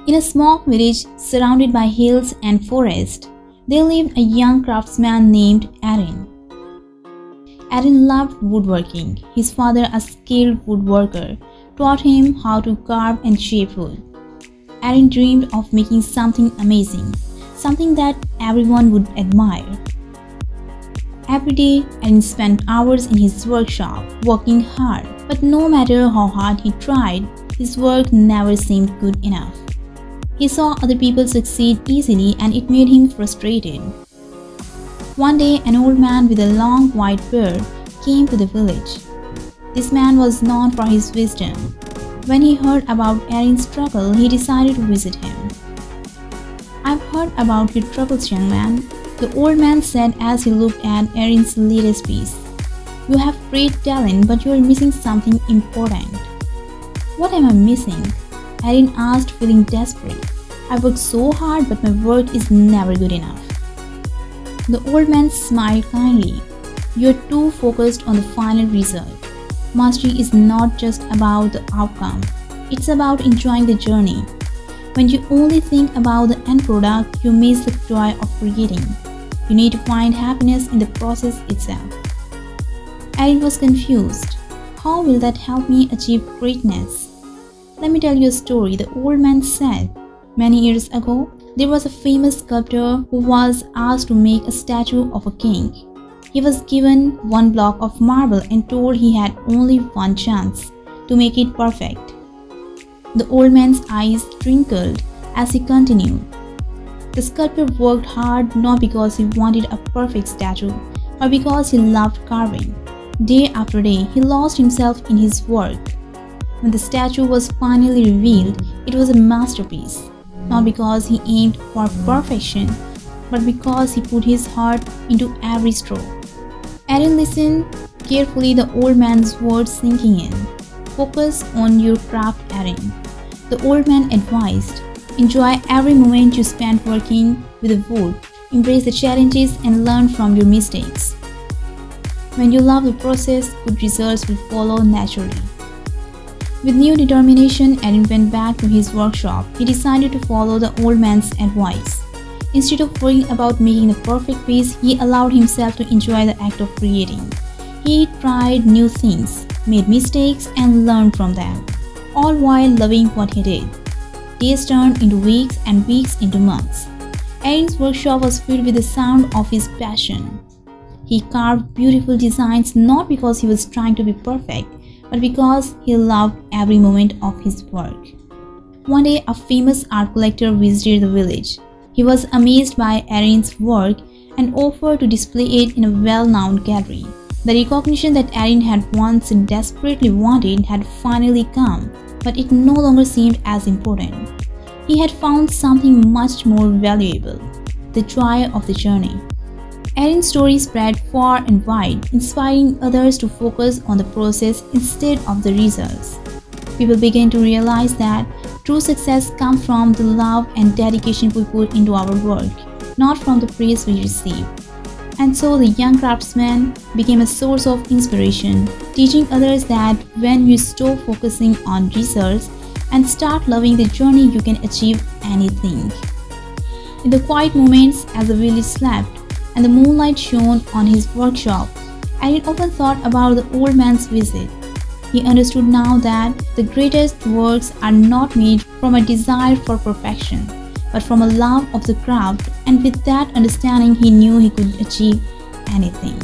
In a small village surrounded by hills and forest, there lived a young craftsman named Arin. Arin loved woodworking. His father, a skilled woodworker, taught him how to carve and shape wood. Arin dreamed of making something amazing, something that everyone would admire. Every day, Arin spent hours in his workshop, working hard. But no matter how hard he tried, his work never seemed good enough. He saw other people succeed easily and it made him frustrated. One day, an old man with a long white beard came to the village. This man was known for his wisdom. When he heard about Arin's struggle, he decided to visit him. "I've heard about your troubles, young man," the old man said as he looked at Arin's latest piece. "You have great talent, but you are missing something important." "What am I missing?" Arin asked, feeling desperate. "I work so hard, but my work is never good enough." The old man smiled kindly. "You're too focused on the final result. Mastery is not just about the outcome, it's about enjoying the journey. When you only think about the end product, you miss the joy of creating. You need to find happiness in the process itself." Arin was confused. "How will that help me achieve greatness?" "Let me tell you a story," the old man said. "Many years ago, there was a famous sculptor who was asked to make a statue of a king. He was given one block of marble and told he had only one chance to make it perfect. The old man's eyes twinkled as he continued. The sculptor worked hard not because he wanted a perfect statue, but because he loved carving. Day after day, he lost himself in his work. When the statue was finally revealed, it was a masterpiece, not because he aimed for perfection, but because he put his heart into every stroke. Arin listened carefully, the old man's words sinking in. "Focus on your craft, Arin," the old man advised. "Enjoy every moment you spend working with the wood. Embrace the challenges and learn from your mistakes. When you love the process, good results will follow naturally." With new determination, Arin went back to his workshop. He decided to follow the old man's advice. Instead of worrying about making the perfect piece, he allowed himself to enjoy the act of creating. He tried new things, made mistakes, and learned from them, all while loving what he did. Days turned into weeks and weeks into months. Arin's workshop was filled with the sound of his passion. He carved beautiful designs not because he was trying to be perfect, but because he loved every moment of his work. One day, a famous art collector visited the village. He was amazed by Arin's work and offered to display it in a well-known gallery. The recognition that Arin had once desperately wanted had finally come, but it no longer seemed as important. He had found something much more valuable: the joy of the journey. Arin's story spread far and wide, inspiring others to focus on the process instead of the results. People began to realize that true success comes from the love and dedication we put into our work, not from the praise we receive. And so the young craftsman became a source of inspiration, teaching others that when you stop focusing on results and start loving the journey, you can achieve anything. In the quiet moments as the village slept and the moonlight shone on his workshop, Arin often thought about the old man's visit. He understood now that the greatest works are not made from a desire for perfection, but from a love of the craft, and with that understanding he knew he could achieve anything.